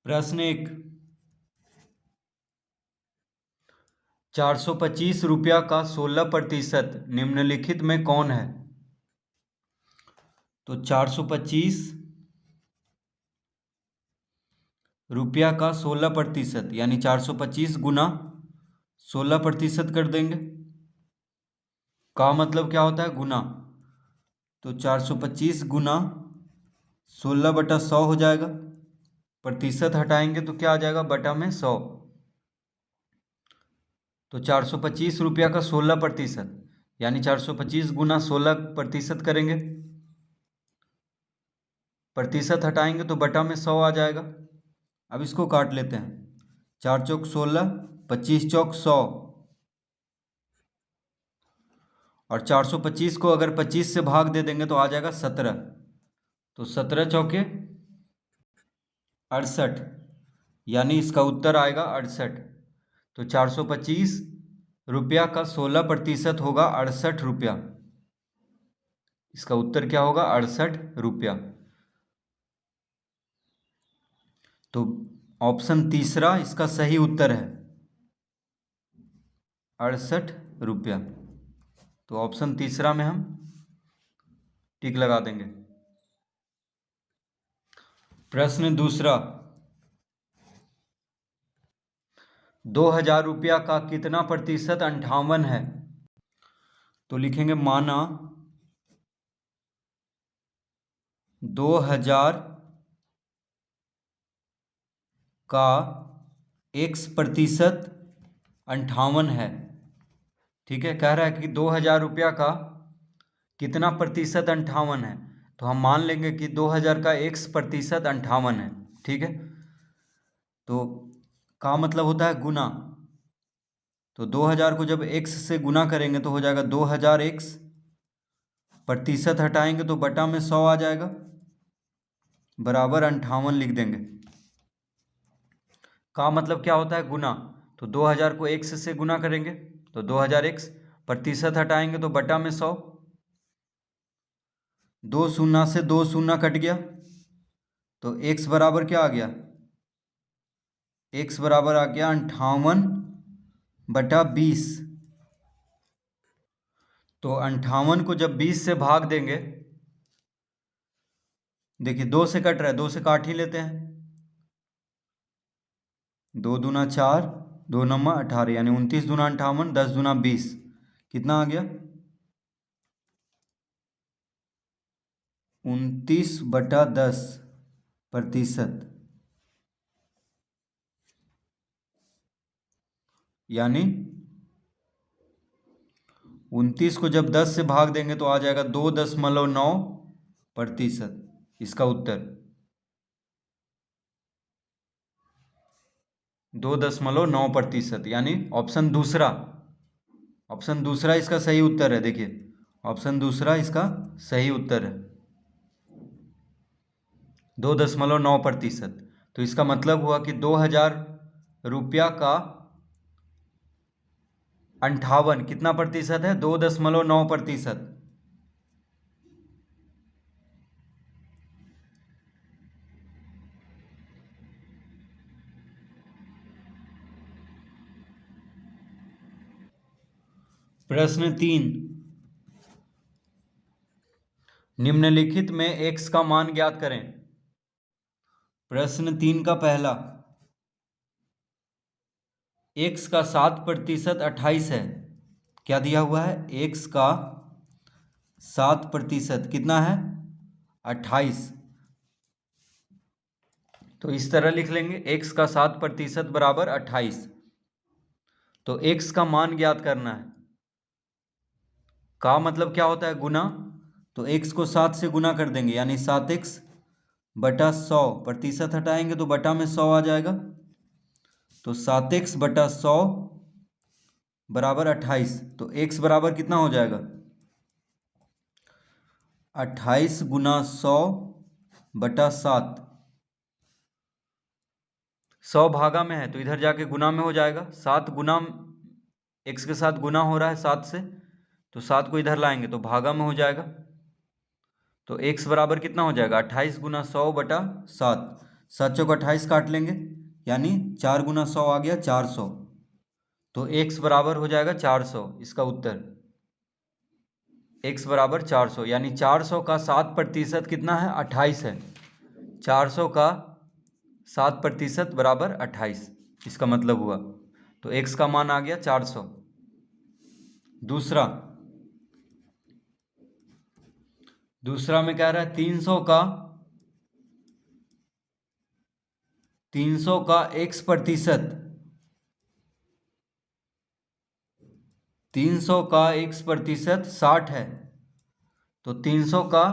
प्रश्न 1, 425 रुपया का 16% निम्नलिखित में कौन है? तो 425 रुपया का 16% यानी 425 गुना 16% कर देंगे। का मतलब क्या होता है? गुना। तो 425 गुना 16/100 हो जाएगा। प्रतिशत हटाएंगे तो क्या आ जाएगा? बटा में 100। तो 425 रुपया का 16% यानी 425 गुना 16% करेंगे। प्रतिशत हटाएंगे तो बटा में 100 आ जाएगा। अब इसको काट लेते हैं। 4 चौक 16, 25 चौक 100 और 425 को अगर 25 से भाग दे देंगे तो आ जाएगा 17। तो 17 चौके 68 यानी इसका उत्तर आएगा 68। तो 425 रुपया का 16% होगा 68 रुपया। इसका उत्तर क्या होगा? 68 रुपया। तो ऑप्शन तीसरा इसका सही उत्तर है, 68 रुपया। तो ऑप्शन तीसरा में हम टिक लगा देंगे। प्रश्न दूसरा, 2000 रुपया का कितना प्रतिशत 58 है? तो लिखेंगे माना 2000 का x% 58 है। ठीक है, कह रहा है कि 2000 रुपया का कितना प्रतिशत 58 है। तो हम मान लेंगे कि 2000 का x% 58 है। ठीक है, तो का मतलब होता है गुना। तो 2000 को जब x से गुना करेंगे तो हो जाएगा 2000x, प्रतिशत हटाएंगे तो बटा में 100 आ जाएगा, बराबर 58 लिख देंगे। का मतलब क्या होता है? गुना। तो 2000 को x से गुना करेंगे तो 2000x, प्रतिशत हटाएंगे तो बटा में 100। 2 शून्य से 2 शून्य कट गया तो x बराबर क्या आ गया? x बराबर आ गया 58/20। तो 58 को जब 20 से भाग देंगे, देखिए 2 से कट रहा है, 2 से काट ही लेते हैं। 2 दूना 4, 2 नम्मा 18 यानी 29 दूना 58, 10 दूना 20, कितना आ गया? 29/10%। यानी 29 को जब 10 से भाग देंगे तो आ जाएगा 2.9%। इसका उत्तर 2.9%, यानी ऑप्शन दूसरा। ऑप्शन दूसरा इसका सही उत्तर है। देखिए ऑप्शन दूसरा इसका सही उत्तर है, 2.9%। तो इसका मतलब हुआ कि 2000 रुपया का 58 कितना प्रतिशत है? 2.9%। प्रश्न 3, निम्नलिखित में x का मान ज्ञात करें। प्रश्न 3 का पहला, x का 7% 28 है। क्या दिया हुआ है? x का 7% कितना है? 28। तो इस तरह लिख लेंगे, x का 7% बराबर 28। तो x का मान ज्ञात करना है। का मतलब क्या होता है? गुना। तो x को 7 से गुना कर देंगे यानी 7x/100, प्रतिशत हटाएंगे तो बटा में 100 आ जाएगा। तो 7x/100 बराबर 28। तो x बराबर कितना हो जाएगा? 28 गुना 100/7। 100 भागा में है तो इधर जाके गुना में हो जाएगा। 7 गुना x के साथ गुना हो रहा है 7 से, तो 7 को इधर लाएंगे तो भागा में हो जाएगा। तो x बराबर कितना हो जाएगा? 28 गुना 100/7। 7 चौक 28 काट लेंगे, यानी 4 गुना 100 आ गया 400। तो x बराबर हो जाएगा 400, इसका उत्तर x बराबर 400, यानी 400 का 7% कितना है, 28 है। 400 का 7% बराबर 28, इसका मतलब हुआ। तो x का मान आ गया 400। दूसरा में कह रहा है 300 का x%, 300 का x% 60 है। तो 300 का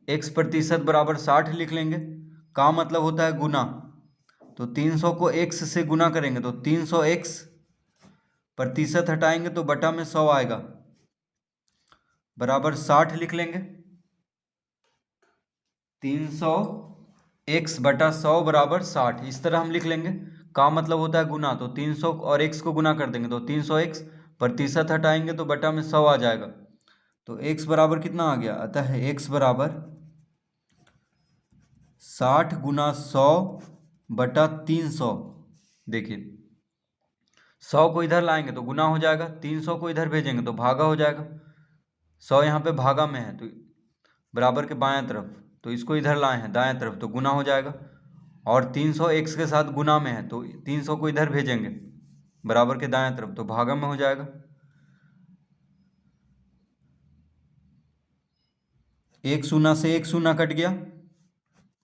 x% बराबर 60 लिख लेंगे। का मतलब होता है गुना, तो 300 को x से गुना करेंगे तो 300x प्रतिशत हटाएंगे तो बटा में 100 आएगा, बराबर 60 लिख लेंगे। 300x बटा 100 बराबर 60, इस तरह हम लिख लेंगे। का मतलब होता है गुना, तो 300 और x को गुना कर देंगे तो 300x प्रतिशत हटाएंगे तो बटा में 100 आ जाएगा। तो x बराबर कितना आ गया, अतः x बराबर 60 गुना 100 बटा 300। देखिए 100 को इधर लाएंगे तो गुना हो जाएगा, 300 को इधर भेजेंगे तो भागा हो जाएगा। 100 यहाँ पे भागा में है तो बराबर के बाएं तरफ, तो इसको इधर लाए हैं दाएं तरफ तो गुना हो जाएगा। और 300 x के साथ गुना में है तो 300 को इधर भेजेंगे बराबर के दाएं तरफ तो भागा में हो जाएगा। 1 शून्य से 1 शून्य कट गया,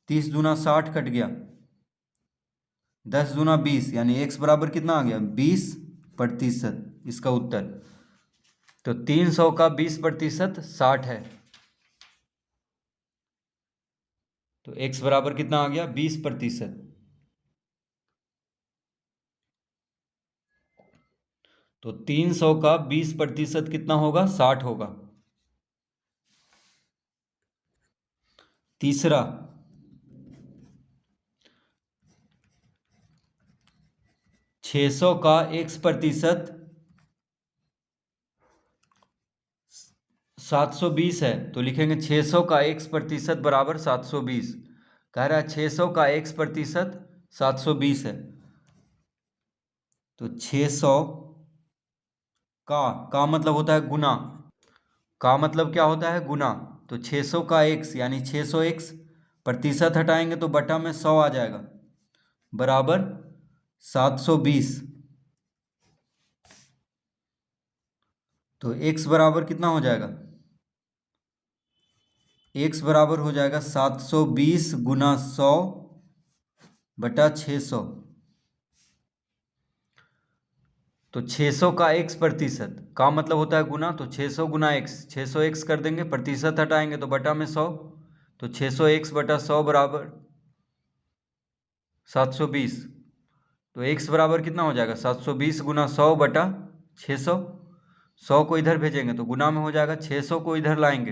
30 दूना 60 कट गया, 10 दूना 20, यानी x बराबर कितना आ गया, 20%, इसका उत्तर। तो 300 का 20% 60 है, तो x बराबर कितना आ गया, 20%। तो 300 का 20% कितना होगा, 60 होगा। तीसरा 600 का x% 720 है, तो लिखेंगे 600 का x% बराबर 720। कह रहा है 600 का x% 720 है, तो 600 का मतलब होता है गुना, का मतलब क्या होता है, गुना। तो 600 का x यानी 600x प्रतिशत हटाएंगे तो बटा में 100 आ जाएगा, बराबर 720। तो x बराबर कितना हो जाएगा, x बराबर हो जाएगा 720 गुना 100 बटा 600। तो 600 का x% का मतलब होता है गुना, तो 600 गुना x, 600x कर देंगे, प्रतिशत हटाएंगे तो बटा में 100, तो 600x बटा 100 बराबर 720। तो x बराबर कितना हो जाएगा, 720 गुना 100 बटा 600। 100 को इधर भेजेंगे तो गुना में हो जाएगा, 600 को इधर लाएंगे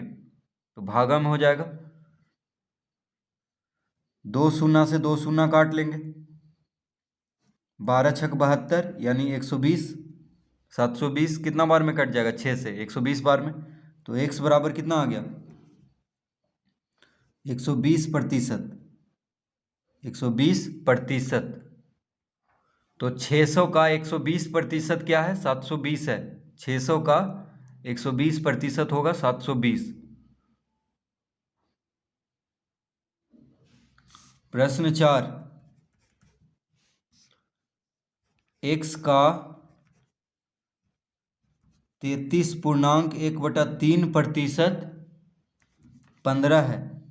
तो भागा में हो जाएगा। 2 शून्य से 2 शून्य काट लेंगे, 12 छक 72, यानी 120। 720 कितना बार में कट जाएगा, 6 से, 120 बार में। तो x बराबर कितना आ गया, 120%, 120%। तो 600 का 120% क्या है, 720 है। 600 का 120% होगा 720। प्रश्न 4, x का 33.1/3% 15 है।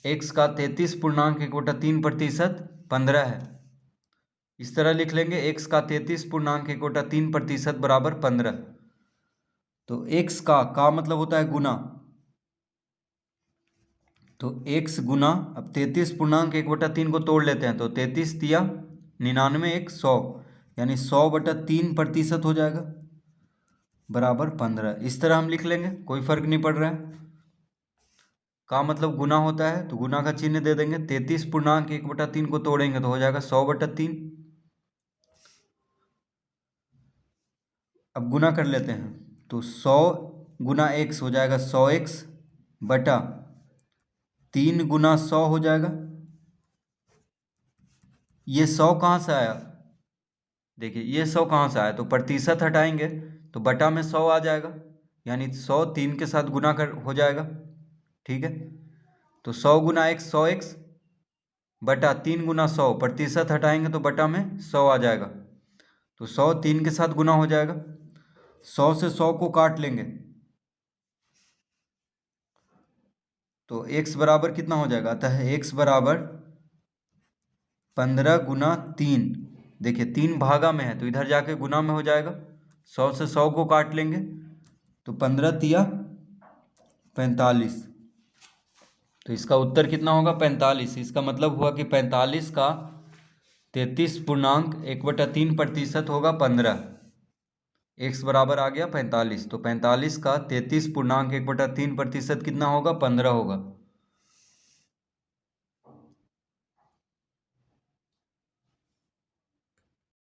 x का 33.1/3% 15 है। इस तरह लिख लेंगे, x का 33.1/3% बराबर 15। तो x का मतलब होता है गुना, तो x गुना, अब 33.1/3 को तोड़ लेते हैं तो 33 तिया 99, 100, यानी 100/3% हो जाएगा, बराबर 15। इस तरह हम लिख लेंगे, कोई फर्क नहीं पड़ रहा है। का मतलब गुना होता है तो गुना का चिन्ह दे देंगे, 33.1/3 को तोड़ेंगे तो हो जाएगा 100/3। अब गुना कर लेते हैं, तो 100 गुना x हो जाएगा 100x बटा 3 गुना 100 हो जाएगा, ये 100 कहाँ से आया? देखिए ये 100 कहाँ से आया, तो प्रतिशत हटाएंगे तो बटा में 100 आ जाएगा, यानी 100 3 के साथ गुना कर हो जाएगा। ठीक है, तो 100 गुना x 100x बटा 3 गुना 100, प्रतिशत हटाएंगे तो बटा में 100 आ जाएगा। तो 100 3 के साथ गुना हो जाएगा, 100 से 100 को काट लेंगे तो x बराबर कितना हो जाएगा, अतः x बराबर 15 गुना 3। देखिए 3 भागा में है तो इधर जाके गुना में हो जाएगा, 100 से 100 को काट लेंगे तो 15 तिया 45। तो इसका उत्तर कितना होगा, 45। इसका मतलब हुआ कि 45 का 33.1/3% होगा 15। x बराबर आ गया 45, तो 45 का 33.1/3% कितना होगा, 15 होगा।